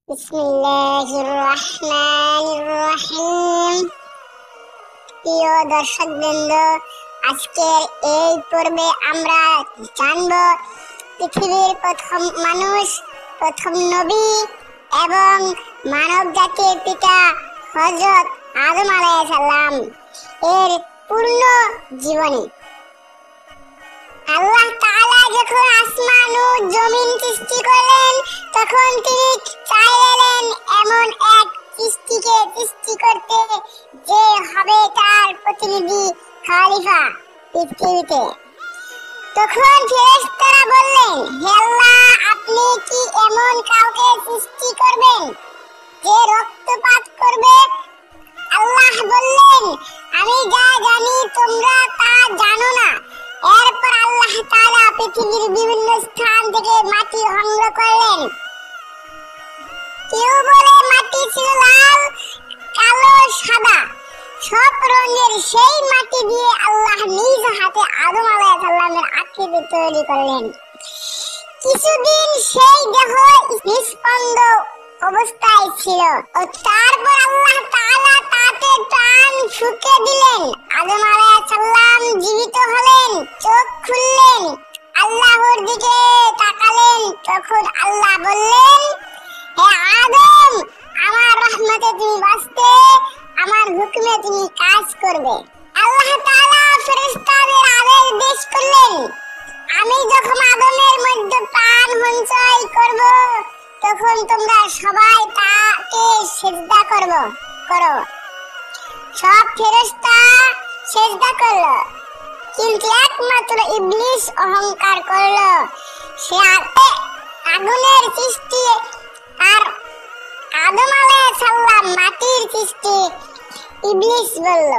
বিসমিল্লাহির রহমানির রহিম। প্রিয় দর্শকবৃন্দ, আজকের এই পর্বে আমরা জানব পৃথিবীর প্রথম মানুষ, প্রথম নবী এবং মানব জাতির পিতা হযরত আদম আলাইহিস সালাম এর পূর্ণ জীবনী। আল্লাহ তাআলা যখন আসমান ও জমিন সৃষ্টি করলেন, তখন তিনি চাইলেন এমন এক সৃষ্টিকে সৃষ্টি করতে যে হবে তার প্রতিনিধি খলিফা পৃথিবীতে। তখন ফেরেশতারা বললেন, হে আল্লাহ, আপনি কি এমন কাউকে সৃষ্টি করবেন যে রক্তপাত করবে? আল্লাহ বললেন, আমি যা জানি তোমরা তা জানো না। এরপর আল্লাহ তাআলা পৃথিবীর বিভিন্ন স্থান থেকে মাটি সংগ্রহ করলেন। কেউ বলে মাটি ছিল লাল, কালো, সাদা, সব রঙের। সেই মাটি দিয়ে আল্লাহ নিজ হাতে আদম আলাইহিস সালামের আকৃতি তৈরি করলেন। কিছুদিন সেই দেহ নিষ্পন্দ অবস্থায় ছিল ও তারপর আল্লাহ তাআলা তাতে প্রাণ ফুঁকে দিলেন। আদম আলাইহিস সালাম জীবিত হলেন, চোখ খুললেন, আল্লাহর দিকে তাকালেন। তখন আল্লাহ বললেন, হে আদম, আমার রহমতে তুমি বাঁচতে, আমার হুকুমে তুমি কাজ করবে। আল্লাহ তাআলা ফেরেশতাদের আদেশ করলেন, আমি যখন আদমের মধ্যে প্রাণ সঞ্চয় করব, তখন তোমরা সবাই তাকে সিজদা করো। সব ফেরেশতা সিজদা করলো, কিন্তু একমাত্র ইবলিস অহংকার করলো। সে আগুনের সৃষ্টি আর আদম আলাইহিস সালাম মাটির সৃষ্টি। ইবলিস বলল,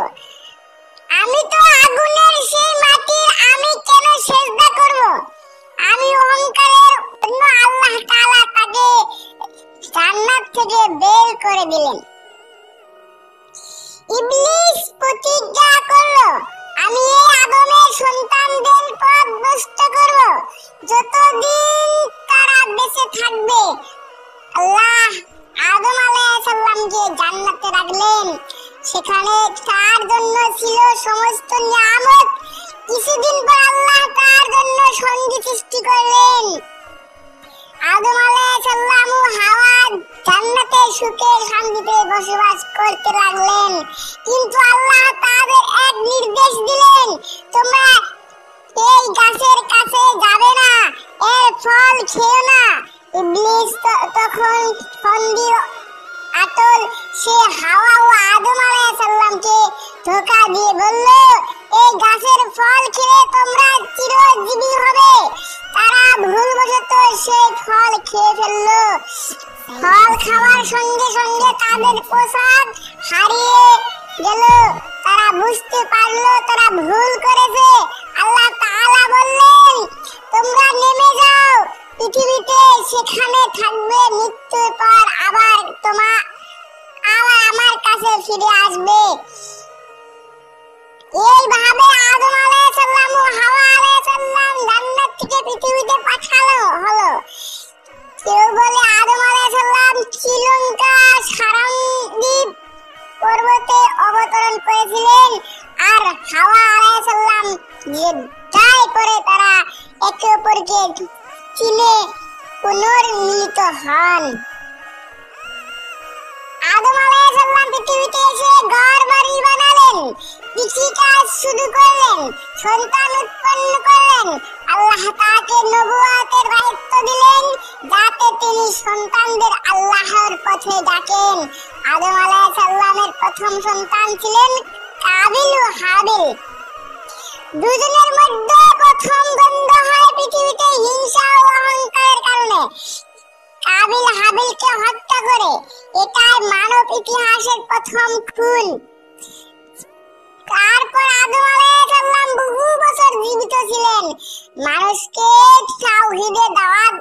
আমি তো আগুনের, সেই মাটির আমি কেন সিজদা করব? আমি অহংকারের জন্য আল্লাহ তাআলা তাকে জান্নাত থেকে বের করে দিলেন। ইবলিস প্রতিজ্ঞা করলো, আমি এই আদমের সন্তানদের পথ ভ্রষ্ট করব যতদিন তারা বেঁচে থাকবে। আল্লাহ আদম আলাইহিস সালামকে জান্নাতে রাখলেন। সেখানে তার জন্য ছিল সমস্ত নিয়ামত। কিছুদিন পর আল্লাহ তার জন্য সঙ্গী সৃষ্টি করলেন। আদম আলাইহিস সালাম ও হাওয়া জান্নাতে সুখে শান্তিতে বসবাস করতে লাগলেন। কিন্তু আল্লাহ তাদের এক নির্দেশ দিলেন, তোমরা এই গাছের কাছে যাবে না, এর ফল খেও না। ইবলিস তখন ফন্দি আতল সে হাওয়া ও আদম আলাইহিস সালামকে ধোঁকা দিয়ে বলল, এই গাছের ফল খেলে তোমরা চিরজীবী হবে। তারা ভুলবশত সেই ফল খেয়ে ফেলল। ফল খাওয়ার সঙ্গে সঙ্গে তাদের পোশাক হারিয়ে গেল। তারা বুঝতে পারলো তারা ভুল করেছে। আল্লাহ তাআলা বললেন, তোমরা নেমে যাও পৃথিবীতে, সেখানে থাকবে, মৃত্যুর পর আবার আমার কাছে ফিরে আসবে। এইভাবে আদম আলাইহিস সালাম ও হাওয়া আলাইহিস সালাম জান্নাত থেকে পৃথিবীতে পাঠানো হলো। কেউ বলে আদম আলাইহিস সালাম শ্রীলঙ্কা সারাংদ্বীপ পর্বতে অবতরণ করেছিলেন, আর হাওয়া আলাইহিস সালাম যাই পরে তারা একে অপরকে চিনে পুনর্মিলিত হন। আদম আলাইহিস সালাম পৃথিবীতে এসে ঘর বাড়ি বানালেন, কৃষিকাজ শুরু করলেন, সন্তান উৎপন্ন করলেন। আল্লাহ তাকে নবুয়তের দায়িত্ব দিলেন, যাতে তিনি সন্তানদের আল্লাহর পথে ডাকেন। আদম আলাইহিস সালামের প্রথম সন্তান ছিলেন কাবিল ও হাবিল। দুজনের মধ্যে প্রথম দ্বন্দ্ব হয় পৃথিবীতে হিংসা ও অহংকারের কারণে। কাবিল হাবিলকে হত্যা করে, এটাই মানব ইতিহাসের প্রথম খুন। তারপর আদম আলাইহিস সালাম বহু বছর জীবিত ছিলেন, মানুষকে তাওহীদের দাওয়াত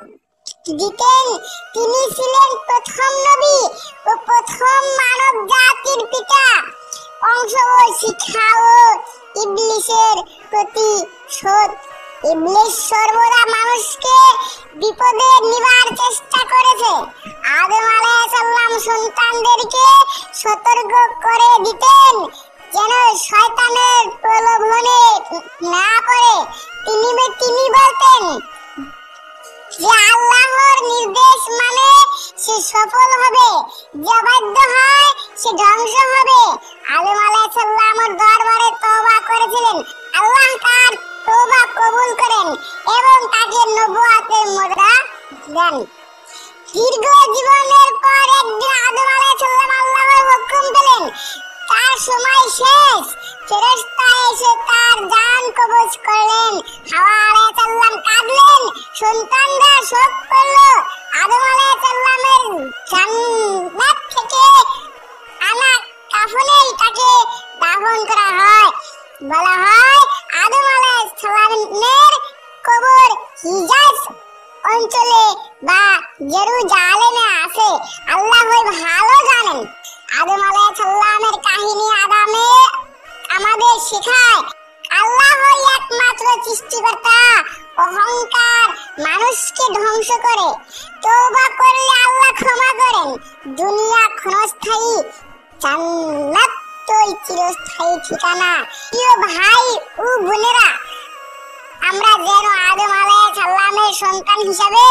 দিতেন। তিনি ছিলেন প্রথম নবী ও প্রথম মানব জাতির পিতা। অংশ ও শিক্ষা ও ইবলিসের প্রতিশোধ। ইবলিস সর্বদা মানুষকে বিপদে নিবার চেষ্টা করেছে। আদম আলাইহিস সন্তানদেরকে সতর্ক করে দিতেন যেন শয়তানের প্রলোভনে না পড়ে। তিনি বলতেন যে আল্লাহর নির্দেশ মানে সে সফল হবে, যে অবাধ্য হয় সে ধ্বংস হবে। আদম আলাইহিস সালামের দরবারে তওবা করেছিলেন, আল্লাহ তার তওবা কবুল করেন এবং তাকে নবুয়তের মর্যাদা দেন। দীর্ঘ জীবনের পর একদিন আদম আলাইহিস সালাম আল্লাহর হুকুম পেলেন, তার সময় শেষ। ফেরেশতা এসে তার জান কবজ করলেন। হাওয়া আলাইহিস সালাম কাঁদলেন, সন্তানরা শোক করলো। আদম আলাইহিস সালামের জান্নাত থেকে আনা কাফনেই তাকে দাফন করা হয়। বলা হয় আদম আলাইহিস সালামের কবর হিজাজ অঞ্চলে বা জেরুজালেমে আছে। আল্লাহ ভালো জানেন। আদম আলাইহিস সালামের কাহিনী আমাদের শেখায় আল্লাহই একমাত্র সৃষ্টিকর্তা। অহংকার মানুষকে ধ্বংস করে, তওবা করলে আল্লাহ ক্ষমা করেন। দুনিয়া ক্ষণস্থায়ী, জান্নাত তো চিরস্থায়ী ঠিকানা। প্রিয় ভাই ও বোনেরা, আমরা যেন আদম আলাইহিস সালামের সন্তান হিসাবে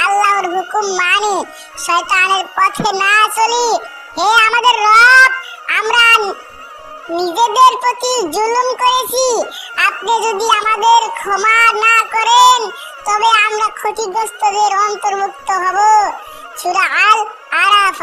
আল্লাহর হুকুম মানি, শয়তানের পথে না চলি। হে আমাদের রব, আমরা নিজেদের প্রতি জুলুম করেছি। আপনি যদি আমাদের ক্ষমা না করেন তবে আমরা ক্ষতিগ্রস্তদের অন্তর্ভুক্ত হব। সূরা আল আরাফ।